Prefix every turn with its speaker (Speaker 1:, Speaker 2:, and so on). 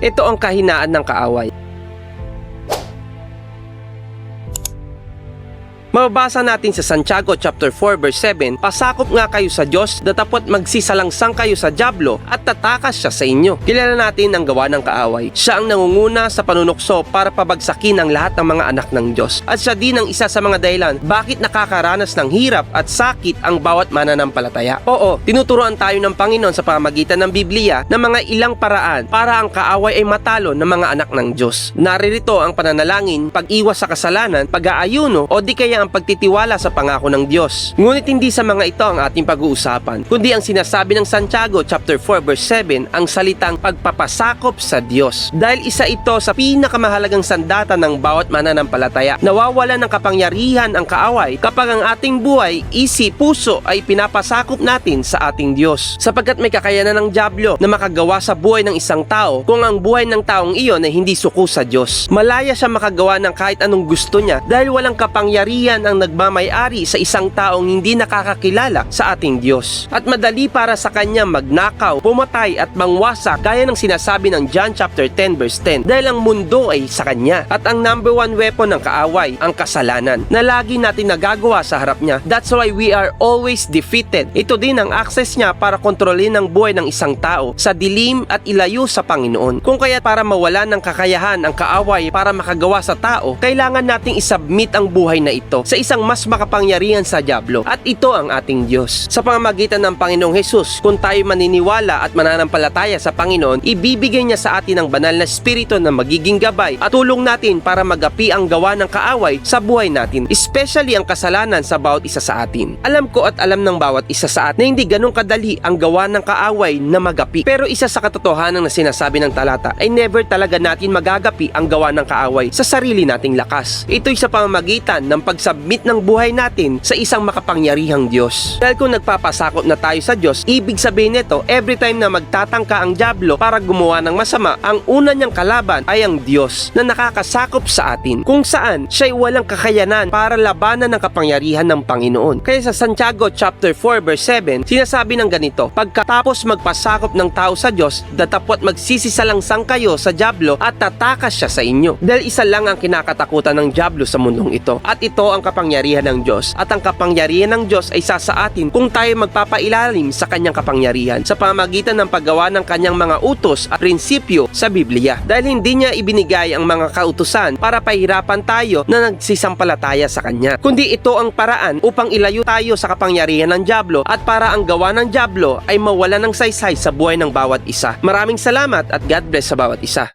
Speaker 1: Ito ang kahinaan ng kaaway. Mababasa natin sa Santiago chapter 4 verse 7, pasakop nga kayo sa Diyos, datapot magsisalangsang kayo sa dyablo at tatakas siya sa inyo. Kilala natin ang gawa ng kaaway. Siya ang nangunguna sa panunukso para pabagsakin ang lahat ng mga anak ng Diyos. At siya din ang isa sa mga dahilan bakit nakakaranas ng hirap at sakit ang bawat mananampalataya. Oo, tinuturoan tayo ng Panginoon sa pamamagitan ng Biblia ng mga ilang paraan para ang kaaway ay matalo ng mga anak ng Diyos. Naririto ang pananalangin, pag-iwas sa kasalanan, pag-aayuno o di kaya ang pagtitiwala sa pangako ng Diyos. Ngunit hindi sa mga ito ang ating pag-uusapan, kundi ang sinasabi ng Santiago chapter 4 verse 7, ang salitang pagpapasakop sa Diyos. Dahil isa ito sa pinakamahalagang sandata ng bawat mananampalataya. Nawawala ng kapangyarihan ang kaaway kapag ang ating buhay, isip, puso ay pinapasakop natin sa ating Diyos. Sapagkat may kakayanan ng dyablo na makagawa sa buhay ng isang tao kung ang buhay ng taong iyon ay hindi suko sa Diyos. Malaya siya makagawa ng kahit anong gusto niya dahil walang kapangyarihan ang nagmamay-ari sa isang taong hindi nakakakilala sa ating Diyos. At madali para sa kanya magnakaw, pumatay at mangwasak gaya ng sinasabi ng John chapter 10 verse 10 dahil ang mundo ay sa kanya. At ang number one weapon ng kaaway, ang kasalanan, na lagi natin nagagawa sa harap niya. That's why we are always defeated. Ito din ang access niya para kontrolin ang buhay ng isang tao sa dilim at ilayo sa Panginoon. Kung kaya para mawala ng kakayahan ang kaaway para makagawa sa tao, kailangan nating isubmit ang buhay na ito sa isang mas makapangyarihan sa dyablo, at ito ang ating Diyos. Sa pamamagitan ng Panginoong Hesus, kung tayo maniniwala at mananampalataya sa Panginoon, ibibigay niya sa atin ang banal na espiritu na magiging gabay at tulong natin para magapi ang gawa ng kaaway sa buhay natin, especially ang kasalanan sa bawat isa sa atin. Alam ko at alam ng bawat isa sa atin na hindi ganun kadali ang gawa ng kaaway na magapi. Pero isa sa katotohanan na sinasabi ng talata ay never talaga natin magagapi ang gawa ng kaaway sa sarili nating lakas. Ito'y sa pamamagitan ng pagsubmit ng buhay natin sa isang makapangyarihang Diyos. Dahil kung nagpapasakop na tayo sa Diyos, ibig sabihin nito, every time na magtatangka ang dyablo para gumawa ng masama, ang una niyang kalaban ay ang Diyos na nakakasakop sa atin, kung saan siya'y walang kakayanan para labanan ng kapangyarihan ng Panginoon. Kaya sa Santiago chapter 4 verse 7, sinasabi ng ganito, pagkatapos magpasakop ng tao sa Diyos, datapot magsisisalangsang kayo sa dyablo at tatakas siya sa inyo. Dahil isa lang ang kinakatakutan ng dyablo sa mundong ito, at ito ang kapangyarihan ng Diyos. At ang kapangyarihan ng Diyos ay sa atin kung tayo magpapailalim sa kanyang kapangyarihan sa pamamagitan ng paggawa ng kanyang mga utos at prinsipyo sa Biblia. Dahil hindi niya ibinigay ang mga kautusan para pahirapan tayo na nagsisampalataya sa kanya, kundi ito ang paraan upang ilayo tayo sa kapangyarihan ng dyablo at para ang gawa ng dyablo ay mawala ng saysay sa buhay ng bawat isa. Maraming salamat at God bless sa bawat isa.